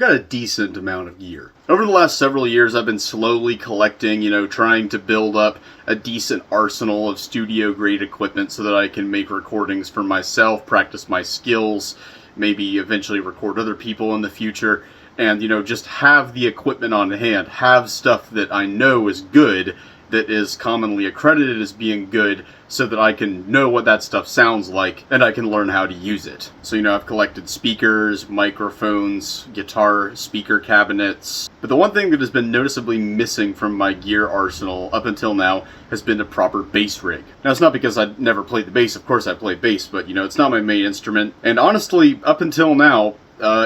got a decent amount of gear. Over the last several years, I've been slowly collecting, trying to build up a decent arsenal of studio-grade equipment so that I can make recordings for myself, practice my skills, maybe eventually record other people in the future, and, just have the equipment on hand, have stuff that I know is good, that is commonly accredited as being good, so that I can know what that stuff sounds like, and I can learn how to use it. So, I've collected speakers, microphones, guitar speaker cabinets, but the one thing that has been noticeably missing from my gear arsenal up until now has been a proper bass rig. Now, it's not because I never played the bass, of course I play bass, but, it's not my main instrument, and honestly, up until now,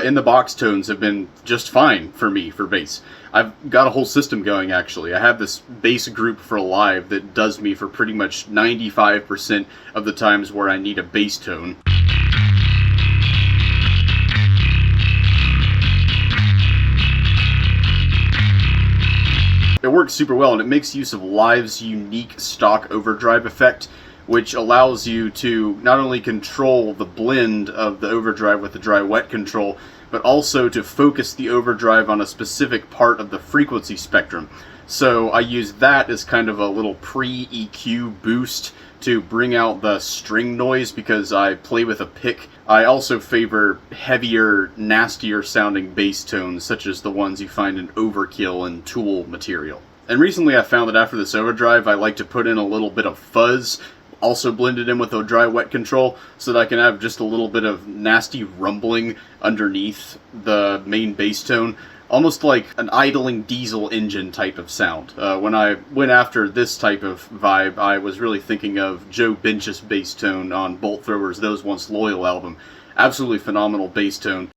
in the box tones have been just fine for me for bass. I've got a whole system going, actually. I have this bass group for live that does me for pretty much 95% of the times where I need a bass tone. It works super well, and it makes use of Live's unique stock overdrive effect, which allows you to not only control the blend of the overdrive with the dry-wet control, but also to focus the overdrive on a specific part of the frequency spectrum. So I use that as kind of a little pre-EQ boost to bring out the string noise because I play with a pick. I also favor heavier, nastier sounding bass tones, such as the ones you find in Overkill and Tool material. And recently I found that after this overdrive, I like to put in a little bit of fuzz, also blended in with a dry-wet control, so that I can have just a little bit of nasty rumbling underneath the main bass tone, almost like an idling diesel engine type of sound. When I went after this type of vibe, I was really thinking of Joe Bench's bass tone on Bolt Thrower's Those Once Loyal album. Absolutely phenomenal bass tone.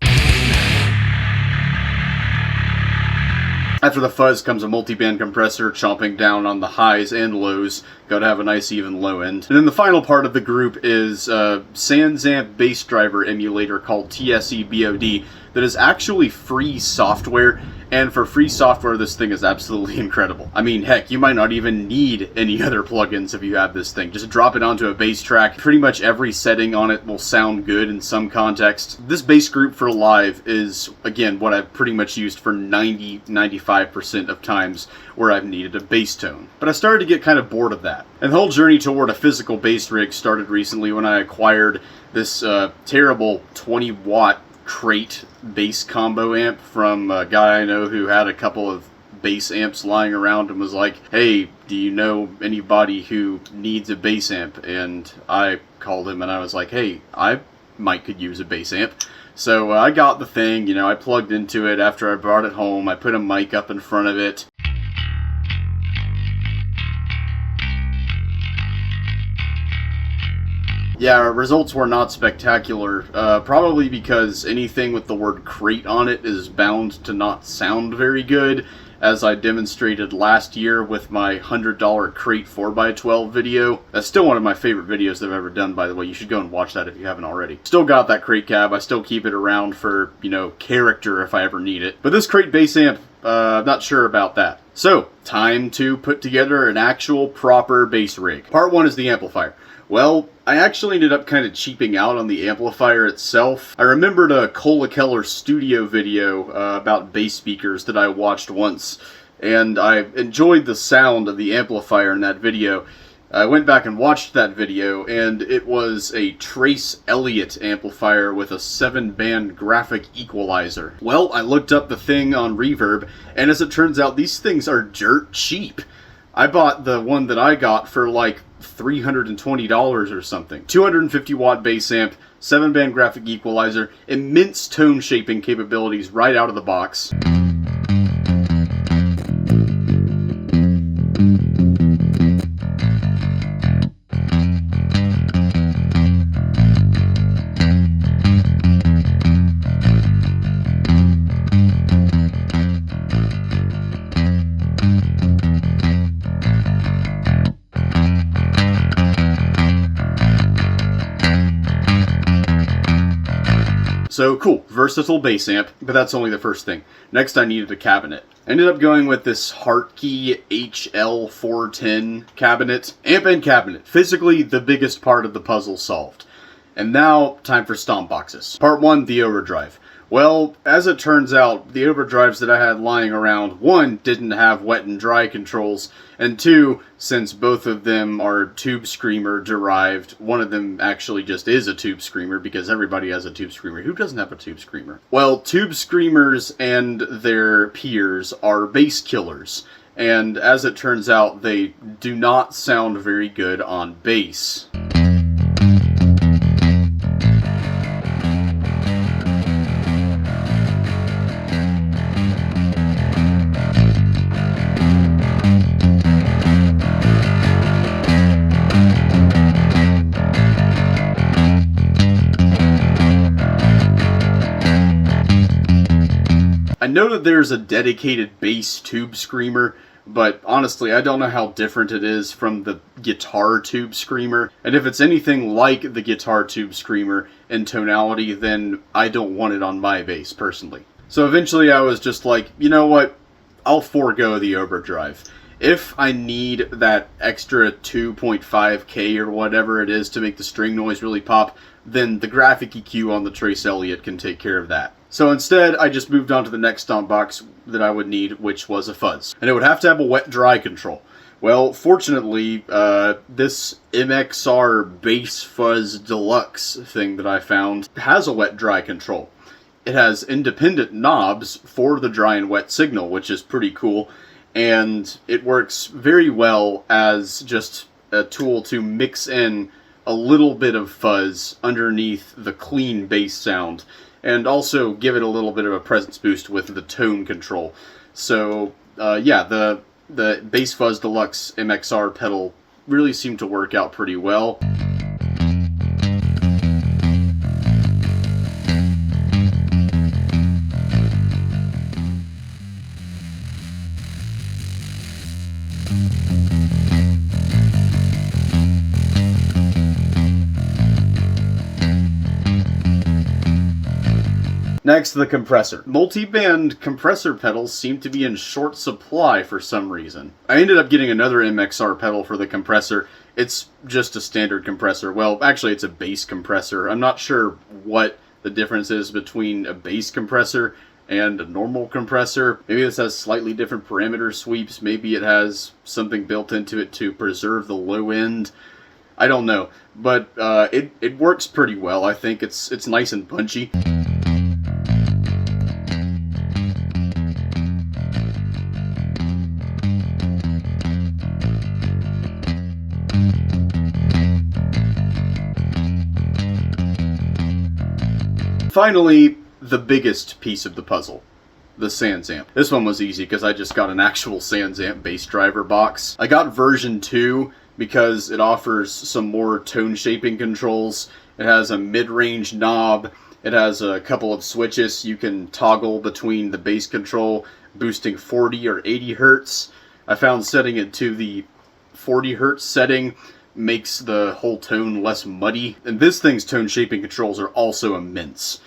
After the fuzz comes a multi-band compressor chomping down on the highs and lows. Gotta have a nice even low end. And then the final part of the group is a Sansamp Bass Driver emulator called TSE BOD that is actually free software, and for free software this thing is absolutely incredible. I mean, heck, you might not even need any other plugins if you have this thing. Just drop it onto a bass track. Pretty much every setting on it will sound good in some context. This bass group for live is, again, what I've pretty much used for 90-95% of times where I've needed a bass tone. But I started to get kind of bored of that. And the whole journey toward a physical bass rig started recently when I acquired this terrible 20-watt crate bass combo amp from a guy I know who had a couple of bass amps lying around and was like, hey, do you know anybody who needs a bass amp? And I called him and I was like, hey, I could use a bass amp. So I got the thing, I plugged into it after I brought it home. I put a mic up in front of it. Yeah, results were not spectacular, probably because anything with the word crate on it is bound to not sound very good, as I demonstrated last year with my $100 crate 4x12 video. That's still one of my favorite videos that I've ever done, by the way. You should go and watch that if you haven't already. Still got that crate cab. I still keep it around for, character if I ever need it. But this crate bass amp, I'm not sure about that. So, time to put together an actual proper bass rig. Part 1 is the amplifier. Well, I actually ended up kind of cheaping out on the amplifier itself. I remembered a Cola Keller studio video about bass speakers that I watched once, and I enjoyed the sound of the amplifier in that video. I went back and watched that video, and it was a Trace Elliot amplifier with a 7-band graphic equalizer. Well, I looked up the thing on Reverb, and as it turns out, these things are dirt cheap. I bought the one that I got for like $320 or something. 250 watt bass amp, 7-band graphic equalizer, immense tone shaping capabilities right out of the box. So cool, versatile bass amp, but that's only the first thing. Next I needed a cabinet. I ended up going with this Hartke HL410 cabinet. Amp and cabinet, physically the biggest part of the puzzle solved. And now, time for stomp boxes. Part 1, the overdrive. Well, as it turns out, the overdrives that I had lying around, one, didn't have wet and dry controls, and two, since both of them are Tube Screamer derived, one of them actually just is a Tube Screamer, because everybody has a Tube Screamer. Who doesn't have a Tube Screamer? Well, Tube Screamers and their peers are bass killers, and as it turns out, they do not sound very good on bass. I know that there's a dedicated bass Tube Screamer, but honestly, I don't know how different it is from the guitar Tube Screamer. And if it's anything like the guitar Tube Screamer in tonality, then I don't want it on my bass, personally. So eventually I was just like, you know what? I'll forego the overdrive. If I need that extra 2.5K or whatever it is to make the string noise really pop, then the graphic EQ on the Trace Elliot can take care of that. So instead, I just moved on to the next stomp box that I would need, which was a fuzz. And it would have to have a wet-dry control. Well, fortunately, this MXR Bass Fuzz Deluxe thing that I found has a wet-dry control. It has independent knobs for the dry and wet signal, which is pretty cool. And it works very well as just a tool to mix in a little bit of fuzz underneath the clean bass sound, and also give it a little bit of a presence boost with the tone control. So yeah, the Bass Fuzz Deluxe MXR pedal really seemed to work out pretty well. Next, the compressor. Multi-band compressor pedals seem to be in short supply for some reason. I ended up getting another MXR pedal for the compressor. It's just a standard compressor. Well, actually it's a bass compressor. I'm not sure what the difference is between a bass compressor and a normal compressor. Maybe this has slightly different parameter sweeps. Maybe it has something built into it to preserve the low end. I don't know. But it works pretty well. I think it's nice and punchy. Finally, the biggest piece of the puzzle, the Sansamp. This one was easy because I just got an actual Sansamp Bass Driver box. I got version 2 because it offers some more tone shaping controls. It has a mid-range knob. It has a couple of switches you can toggle between the bass control, boosting 40 or 80 hertz. I found setting it to the 40 hertz setting makes the whole tone less muddy. And this thing's tone shaping controls are also immense.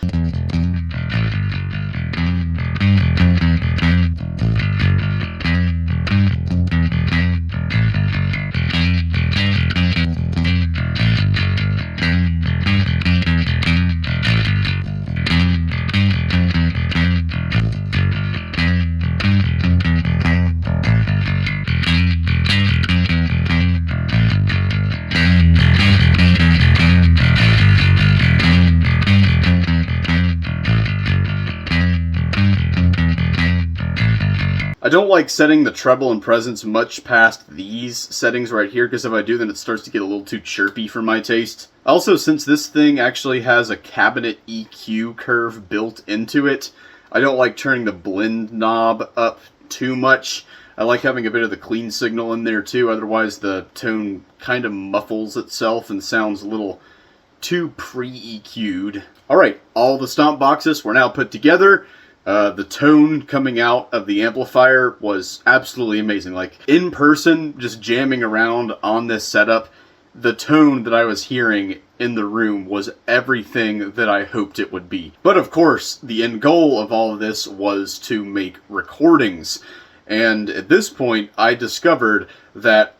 I don't like setting the treble and presence much past these settings right here, because if I do, then it starts to get a little too chirpy for my taste. Also, since this thing actually has a cabinet EQ curve built into it, I don't like turning the blend knob up too much. I like having a bit of the clean signal in there too, otherwise the tone kind of muffles itself and sounds a little too pre-EQ'd. Alright, all the stomp boxes were now put together. The tone coming out of the amplifier was absolutely amazing. Like, in person, just jamming around on this setup, the tone that I was hearing in the room was everything that I hoped it would be. But of course, the end goal of all of this was to make recordings. And at this point, I discovered that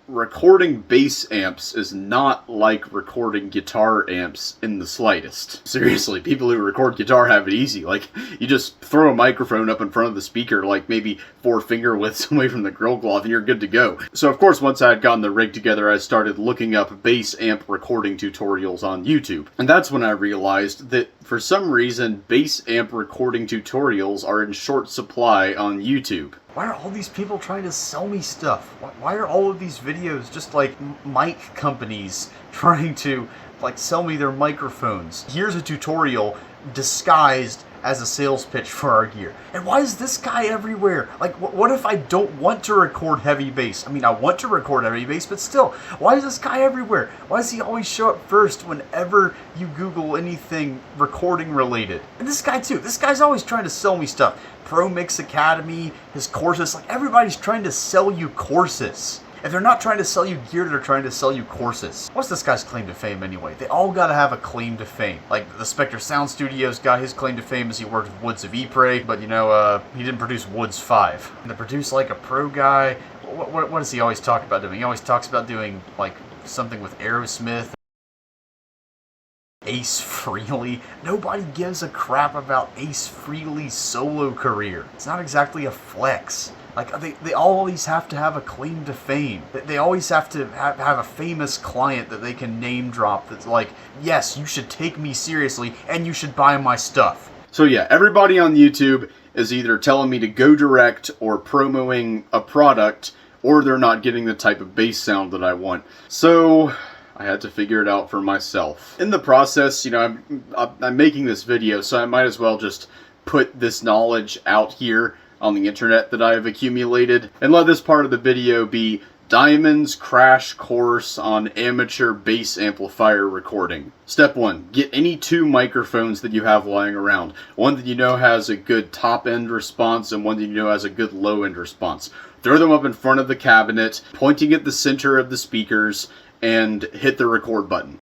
recording bass amps is not like recording guitar amps in the slightest. Seriously, people who record guitar have it easy. Like, you just throw a microphone up in front of the speaker, like maybe 4 finger widths away from the grill cloth, and you're good to go. So of course, once I had gotten the rig together, I started looking up bass amp recording tutorials on YouTube. And that's when I realized that for some reason, bass amp recording tutorials are in short supply on YouTube. Why are all these people trying to sell me stuff? Why are all of these videos just like mic companies trying to like sell me their microphones? Here's a tutorial disguised as a sales pitch for our gear. And why is this guy everywhere? Like, what if I don't want to record heavy bass? I mean, I want to record heavy bass, but still, why is this guy everywhere? Why does he always show up first whenever you Google anything recording related? And this guy too, this guy's always trying to sell me stuff. Pro Mix Academy, his courses, like everybody's trying to sell you courses. If they're not trying to sell you gear, they're trying to sell you courses. What's this guy's claim to fame anyway? They all gotta have a claim to fame. Like the Spectre Sound Studios guy, his claim to fame is he worked with Woods of Ypres, but you know, he didn't produce Woods 5. And to produce like a pro guy, what does he always talk about doing? He always talks about doing like something with Aerosmith, Ace Frehley. Nobody gives a crap about Ace Frehley's solo career. It's not exactly a flex. Like, they always have to have a claim to fame. They always have to have a famous client that they can name drop that's like, yes, you should take me seriously and you should buy my stuff. So yeah, everybody on YouTube is either telling me to go direct or promoting a product, or they're not getting the type of bass sound that I want. So I had to figure it out for myself. In the process, you know, I'm making this video, so I might as well just put this knowledge out here on the internet that I have accumulated, and let this part of the video be Diamond's crash course on amateur bass amplifier recording. Step 1. Get any 2 microphones that you have lying around. One that you know has a good top end response and one that you know has a good low end response. Throw them up in front of the cabinet, pointing at the center of the speakers, and hit the record button.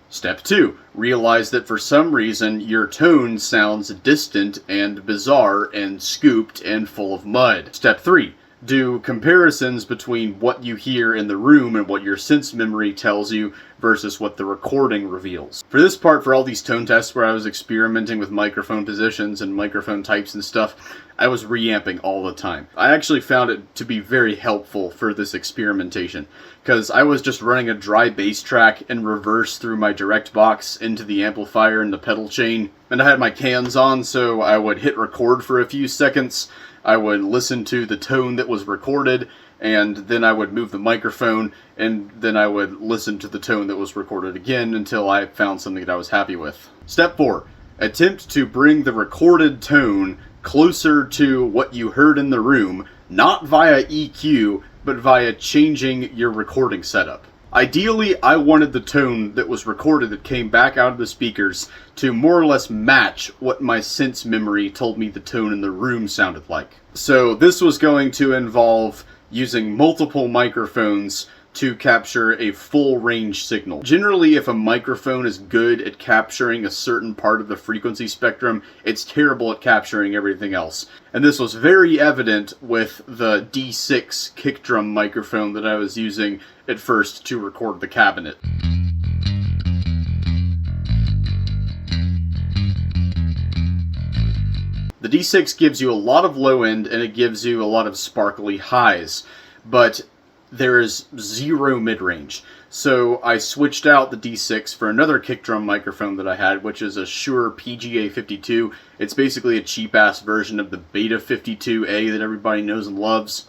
Step 2. Realize that for some reason your tone sounds distant and bizarre and scooped and full of mud. Step 3. Do comparisons between what you hear in the room and what your sense memory tells you versus what the recording reveals. For this part, for all these tone tests where I was experimenting with microphone positions and microphone types and stuff, I was reamping all the time. I actually found it to be very helpful for this experimentation, because I was just running a dry bass track in reverse through my direct box into the amplifier and the pedal chain, and I had my cans on, so I would hit record for a few seconds, I would listen to the tone that was recorded, and then I would move the microphone, and then I would listen to the tone that was recorded again until I found something that I was happy with. Step 4. Attempt to bring the recorded tone closer to what you heard in the room, not via EQ, but via changing your recording setup. Ideally, I wanted the tone that was recorded that came back out of the speakers to more or less match what my sense memory told me the tone in the room sounded like. So this was going to involve using multiple microphones to capture a full range signal. Generally, if a microphone is good at capturing a certain part of the frequency spectrum, it's terrible at capturing everything else. And this was very evident with the D6 kick drum microphone that I was using at first to record the cabinet. The D6 gives you a lot of low end and it gives you a lot of sparkly highs, but there is 0 mid-range. So I switched out the D6 for another kick drum microphone that I had, which is a Shure PGA52. It's basically a cheap-ass version of the Beta 52A that everybody knows and loves.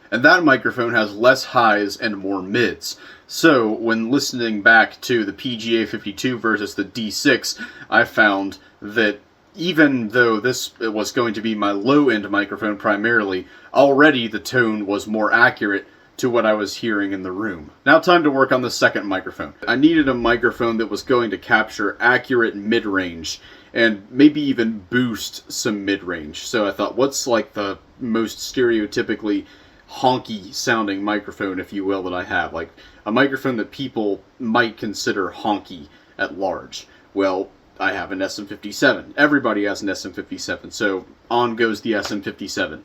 And that microphone has less highs and more mids. So when listening back to the PGA 52 versus the D6, I found that even though this was going to be my low-end microphone primarily, already the tone was more accurate to what I was hearing in the room. Now time to work on the second microphone. I needed a microphone that was going to capture accurate mid-range and maybe even boost some mid-range. So I thought, what's like the most stereotypically honky sounding microphone, if you will, that I have. Like a microphone that people might consider honky at large. Well, I have an SM57. Everybody has an SM57, so on goes the SM57.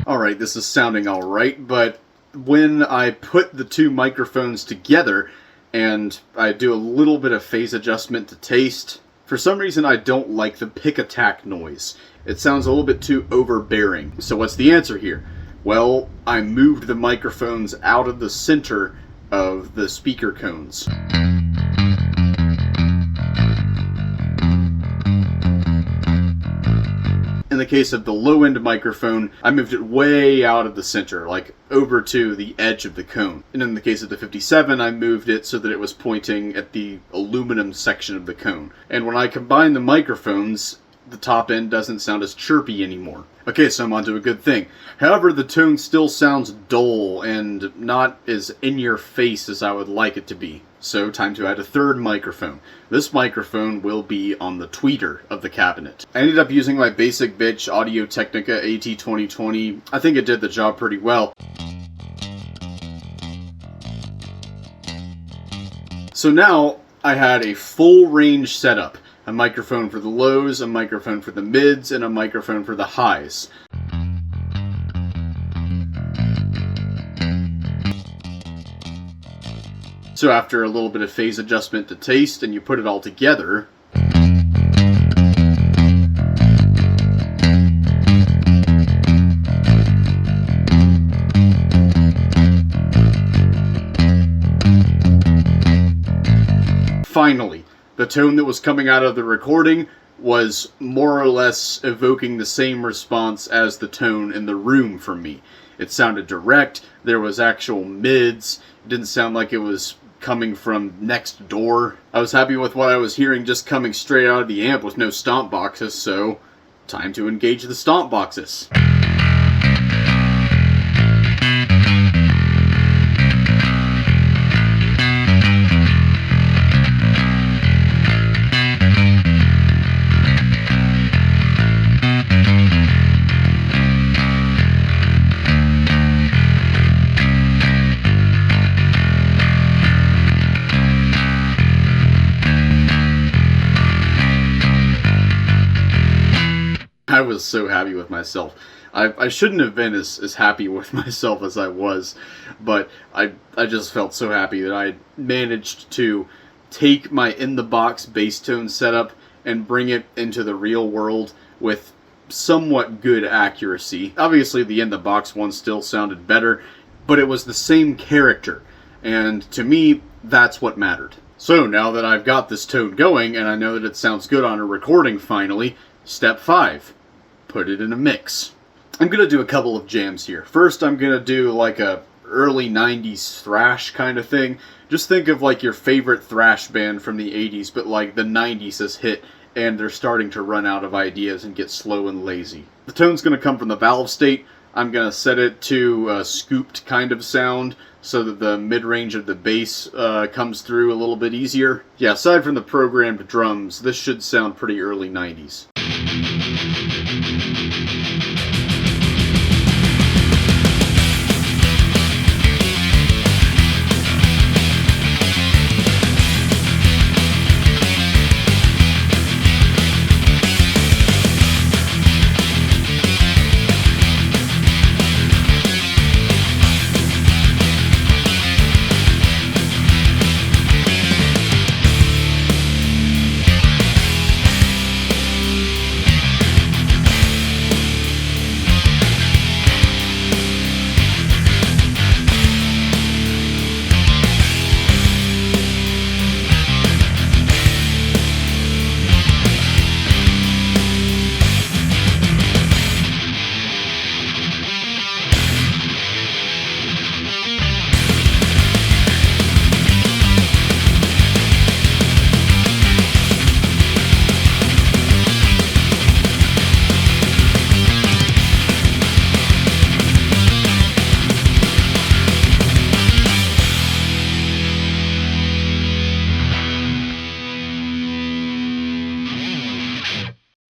Alright, this is sounding alright, but when I put the two microphones together and I do a little bit of phase adjustment to taste, for some reason I don't like the pick attack noise. It sounds a little bit too overbearing. So what's the answer here? Well, I moved the microphones out of the center of the speaker cones. In the case of the low-end microphone, I moved it way out of the center, like over to the edge of the cone. And in the case of the 57, I moved it so that it was pointing at the aluminum section of the cone. And when I combine the microphones, the top end doesn't sound as chirpy anymore. Okay, so I'm on to a good thing. However, the tone still sounds dull and not as in-your-face as I would like it to be. So, time to add a third microphone. This microphone will be on the tweeter of the cabinet. I ended up using my basic bitch Audio-Technica AT2020. I think it did the job pretty well. So now, I had a full range setup. A microphone for the lows, a microphone for the mids, and a microphone for the highs. So after a little bit of phase adjustment to taste and you put it all together, finally, the tone that was coming out of the recording was more or less evoking the same response as the tone in the room for me. It sounded direct, there was actual mids, it didn't sound like it was coming from next door. I was happy with what I was hearing just coming straight out of the amp with no stomp boxes, so time to engage the stomp boxes. I was so happy with myself. I shouldn't have been as happy with myself as I was, but I just felt so happy that I managed to take my in-the-box bass tone setup and bring it into the real world with somewhat good accuracy. Obviously the in-the-box one still sounded better, but it was the same character, and to me, that's what mattered. So now that I've got this tone going, and I know that it sounds good on a recording finally, step 5. Put it in a mix. I'm going to do a couple of jams here. First, I'm going to do like a early 90s thrash kind of thing. Just think of like your favorite thrash band from the 80s, but like the 90s has hit and they're starting to run out of ideas and get slow and lazy. The tone's going to come from the valve state. I'm going to set it to a scooped kind of sound so that the mid-range of the bass comes through a little bit easier. Yeah, aside from the programmed drums, this should sound pretty early 90s.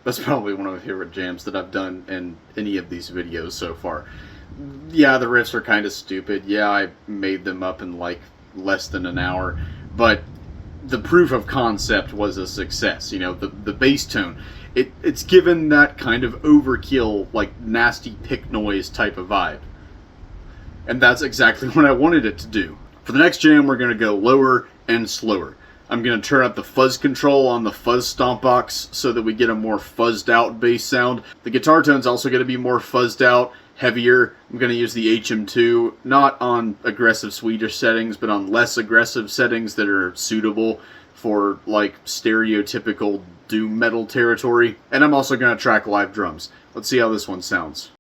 That's probably one of my favorite jams that I've done in any of these videos so far. Yeah, the riffs are kind of stupid. Yeah, I made them up in like less than an hour, but the proof of concept was a success. You know, the bass tone, it's given that kind of overkill, like nasty pick noise type of vibe. And that's exactly what I wanted it to do. For the next jam, we're going to go lower and slower. I'm going to turn up the fuzz control on the fuzz stomp box so that we get a more fuzzed out bass sound. The guitar tone's also going to be more fuzzed out, heavier. I'm going to use the HM2, not on aggressive Swedish settings, but on less aggressive settings that are suitable for like stereotypical doom metal territory. And I'm also going to track live drums. Let's see how this one sounds.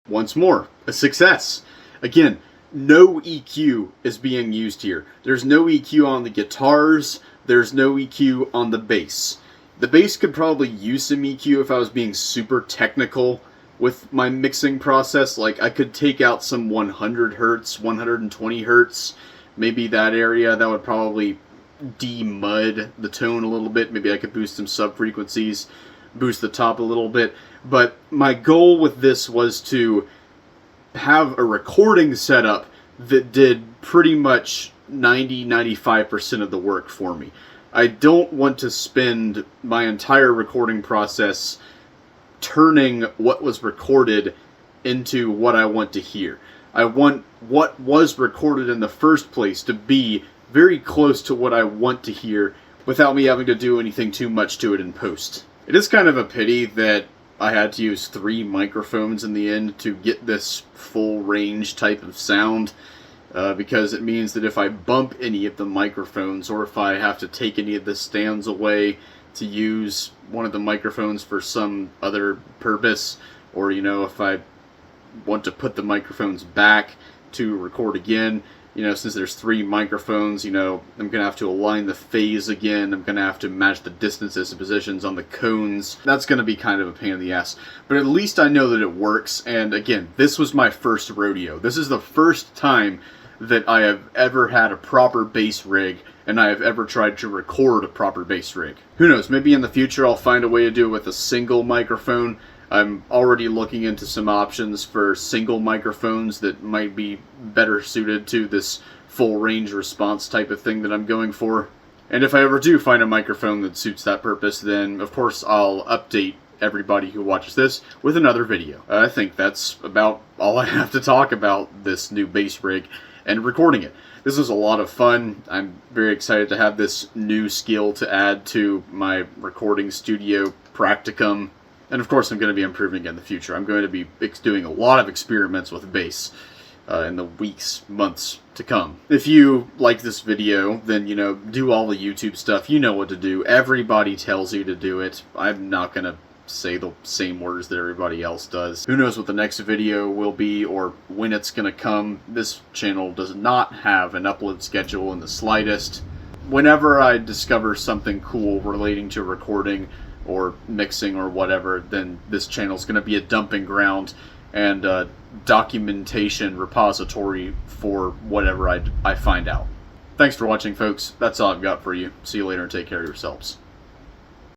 Once more, a success. Again, no EQ is being used here. There's no EQ on the guitars. There's no EQ on the bass. The bass could probably use some EQ if I was being super technical with my mixing process. Like, I could take out some 100 hertz, 120 hertz, maybe that area. That would probably de-mud the tone a little bit. Maybe I could boost some sub-frequencies, boost the top a little bit. But my goal with this was to have a recording setup that did pretty much 90-95% of the work for me. I don't want to spend my entire recording process turning what was recorded into what I want to hear. I want what was recorded in the first place to be very close to what I want to hear without me having to do anything too much to it in post. It is kind of a pity that I had to use 3 microphones in the end to get this full range type of sound, because it means that if I bump any of the microphones, or if I have to take any of the stands away to use one of the microphones for some other purpose, or, you know, if I want to put the microphones back to record again, you know, since there's 3 microphones, you know, I'm going to have to align the phase again. I'm going to have to match the distances and positions on the cones. That's going to be kind of a pain in the ass. But at least I know that it works. And again, this was my first rodeo. This is the first time that I have ever had a proper bass rig, and I have ever tried to record a proper bass rig. Who knows, maybe in the future I'll find a way to do it with a single microphone. I'm already looking into some options for single microphones that might be better suited to this full range response type of thing that I'm going for. And if I ever do find a microphone that suits that purpose, then of course I'll update everybody who watches this with another video. I think that's about all I have to talk about this new bass rig and recording it. This was a lot of fun. I'm very excited to have this new skill to add to my recording studio practicum. And of course I'm going to be improving in the future. I'm going to be doing a lot of experiments with bass. in the weeks, months to come. If you like this video, then, you know, do all the YouTube stuff. You know what to do. Everybody tells you to do it. I'm not going to say the same words that everybody else does. Who knows what the next video will be or when it's going to come. This channel does not have an upload schedule in the slightest. Whenever I discover something cool relating to recording or mixing or whatever, then this channel is going to be a dumping ground and a documentation repository for whatever I find out. Thanks for watching, folks. That's all I've got for you. See you later and take care of yourselves.